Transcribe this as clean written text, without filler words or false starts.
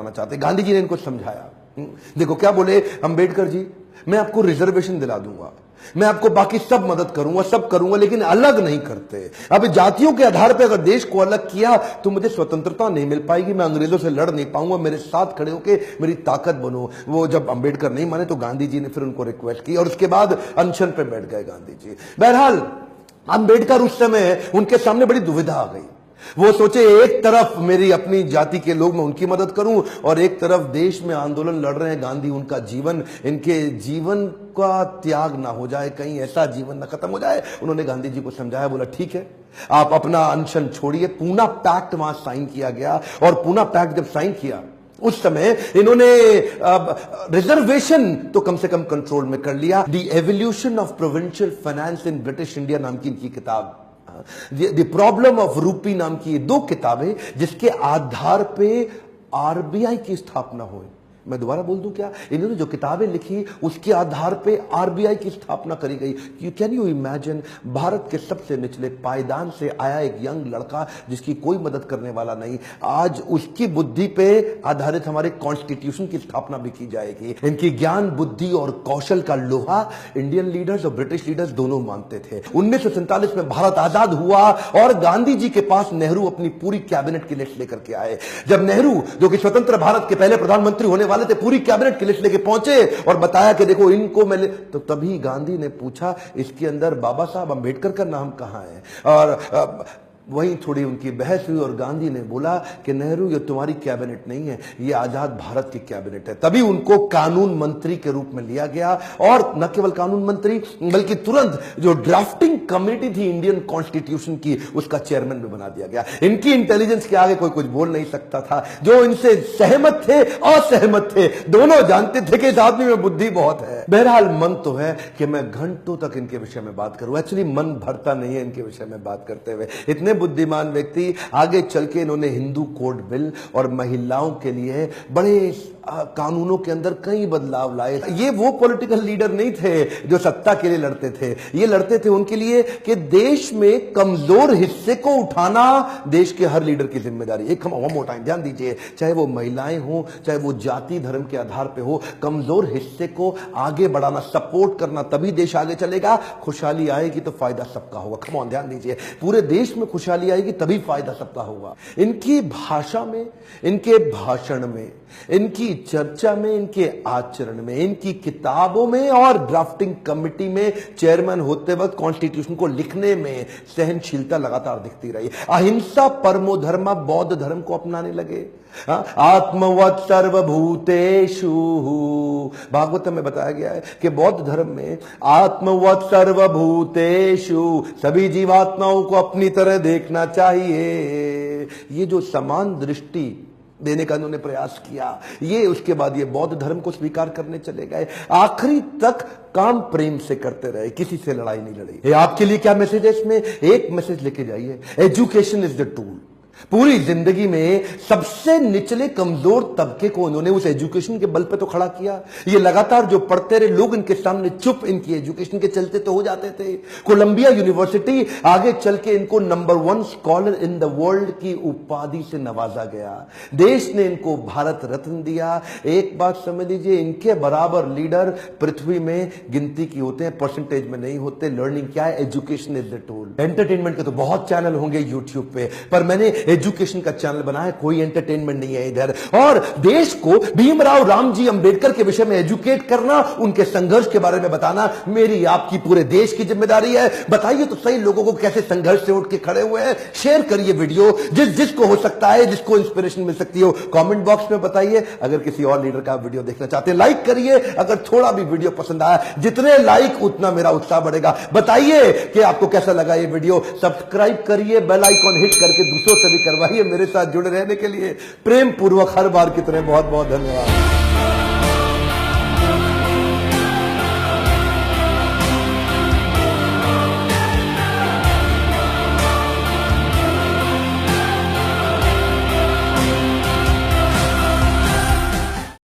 बताना चाहते। गांधी जी ने इनको समझाया। देखो क्या बोले अंबेडकर जी, मैं आपको रिजर्वेशन दिला दूंगा, मैं आपको बाकी सब मदद करूंगा, सब करूंगा, लेकिन अलग नहीं करते। अब जातियों के आधार पर अगर देश को अलग किया तो मुझे स्वतंत्रता नहीं मिल पाएगी, मैं अंग्रेजों से लड़ नहीं पाऊंगा, मेरे साथ खड़े होके मेरी ताकत बनो। वो जब अंबेडकर नहीं माने तो गांधी जी ने फिर उनको रिक्वेस्ट की और उसके बाद अनशन पे बैठ गए गांधी जी। बहरहाल अंबेडकर उस समय उनके सामने बड़ी दुविधा आ गई। वो सोचे एक तरफ मेरी अपनी जाति के लोग, मैं उनकी मदद करूं, और एक तरफ देश में आंदोलन लड़ रहे हैं गांधी, उनका जीवन, इनके जीवन का त्याग ना हो जाए, कहीं ऐसा जीवन ना खत्म हो जाए। उन्होंने गांधी जी को समझाया, बोला ठीक है आप अपना अनशन छोड़िए। पूना पैक्ट वहां साइन किया गया, और पूना पैक्ट जब साइन किया उस समय इन्होंने रिजर्वेशन तो कम से कम कंट्रोल में कर लिया। The evolution of provincial finance in British India नाम की इनकी किताब, द प्रॉब्लम ऑफ रूपी नाम की 2 किताबें, जिसके आधार पे आरबीआई की स्थापना हुई। मैं दोबारा बोल दूं क्या, इन्होंने जो किताबें लिखी उसके आधार पे आरबीआई की स्थापना करी गई। कैन यू इमेजिन, भारत के सबसे निचले पायदान से आया एक यंग लड़का जिसकी कोई मदद करने वाला नहीं, आज उसकी बुद्धि पे आधारित हमारे कॉन्स्टिट्यूशन की स्थापना भी की जाएगी। इनकी ज्ञान, बुद्धि और कौशल का लोहा इंडियन लीडर्स और ब्रिटिश लीडर्स दोनों मानते थे। 1947 में भारत आजाद हुआ और गांधी जी के पास नेहरू अपनी पूरी कैबिनेट की लिस्ट लेकर के आए। जब नेहरू, जो कि स्वतंत्र भारत के पहले प्रधानमंत्री होने वाले थे, पूरी कैबिनेट की लिस्ट लेके पहुंचे और बताया कि देखो इनको मैं तो तभी गांधी ने पूछा, इसके अंदर बाबा साहब अंबेडकर का नाम कहां है? और वहीं थोड़ी उनकी बहस हुई और गांधी ने बोला कि नेहरू ये तुम्हारी कैबिनेट नहीं है, ये आजाद भारत की कैबिनेट है। तभी उनको कानून मंत्री के रूप में लिया गया, और न केवल कानून मंत्री बल्कि तुरंत जो ड्राफ्टिंग कमेटी थी इंडियन कॉन्स्टिट्यूशन की, उसका चेयरमैन भी बना दिया गया। इनकी इंटेलिजेंस के आगे कोई कुछ बोल नहीं सकता था। जो इनसे सहमत थे, असहमत थे, दोनों जानते थे कि इस आदमी में बुद्धि बहुत है। बहरहाल मन तो है कि मैं घंटों तक इनके विषय में बात करूं, एक्चुअली मन भरता नहीं है इनके विषय में बात करते हुए। इतने बुद्धिमान व्यक्ति, आगे चल के इन्होंने हिंदू कोड बिल और महिलाओं के लिए बड़े कानूनों के अंदर कई बदलाव लाए। ये वो पॉलिटिकल लीडर नहीं थे जो सत्ता के लिए लड़ते थे, ये लड़ते थे उनके लिए कि देश में कमजोर हिस्से को उठाना देश के हर लीडर की जिम्मेदारी। एक मोटा ध्यान दीजिए, चाहे वो महिलाएं हो, चाहे वो जाति धर्म के आधार पे हो, कमजोर हिस्से को आगे बढ़ाना, सपोर्ट करना, तभी देश आगे चलेगा। खुशहाली आएगी तो फायदा सबका होगा। कमॉन ध्यान दीजिए, पूरे देश में खुशहाली आएगी तभी फायदा सबका होगा। इनकी भाषा में, इनके भाषण में, इनकी चर्चा में, इनके आचरण में, इनकी किताबों में और ड्राफ्टिंग कमेटी में चेयरमैन होते वक्त कॉन्स्टिट्यूशन को लिखने में सहनशीलता लगातार दिखती रही। अहिंसा परमो धर्म, बौद्ध धर्म को अपनाने लगे। आत्मवत् सर्वभूतेषु, भागवत में बताया गया है कि बौद्ध धर्म में आत्मवत् सर्वभूतेषु, सभी जीवात्माओं को अपनी तरह देखना चाहिए। ये जो समान दृष्टि देने का उन्होंने प्रयास किया, ये उसके बाद ये बौद्ध धर्म को स्वीकार करने चले गए। आखिरी तक काम प्रेम से करते रहे, किसी से लड़ाई नहीं लड़ी। ये आपके लिए क्या मैसेज है इसमें? एक मैसेज लेके जाइए, एजुकेशन इज द टूल। पूरी जिंदगी में सबसे निचले कमजोर तबके को उन्होंने उस एजुकेशन के बल पे तो खड़ा किया। ये लगातार जो पढ़ते रहे, लोग इनके सामने चुप, इनकी एजुकेशन के चलते तो हो जाते थे। कोलंबिया यूनिवर्सिटी, आगे चल के इनको number 1 scholar in the world की उपाधि से नवाजा गया। देश ने इनको भारत रत्न दिया। एक बात समझ लीजिए, इनके बराबर लीडर पृथ्वी में गिनती की होते हैं, परसेंटेज में नहीं होते। लर्निंग क्या है? Education is the tool. Entertainment के तो बहुत चैनल होंगे यूट्यूब पे, पर मैंने एजुकेशन का चैनल बनाया, कोई एंटरटेनमेंट नहीं है इधर। और देश को भीमराव रामजी अंबेडकर के विषय में एजुकेट करना, उनके संघर्ष के बारे में बताना मेरी आपकी पूरे देश की जिम्मेदारी है। बताइए तो सही लोगों को कैसे संघर्ष से उठ के खड़े हुए हैं। शेयर करिए वीडियो, जिसको हो सकता है, जिसको इंस्पिरेशन मिल सकती हो, कमेंट बॉक्स में बताइए। अगर किसी और लीडर का वीडियो देखना चाहते हैं, लाइक करिए। अगर थोड़ा भी वीडियो पसंद आया, जितने लाइक उतना मेरा उत्साह बढ़ेगा। बताइए कि आपको कैसा लगा ये वीडियो। सब्सक्राइब करिए, बेल आइकॉन हिट करके दूसरों से भी करवाइए। मेरे साथ जुड़े रहने के लिए प्रेम पूर्वक हर बार की तरह बहुत बहुत धन्यवाद।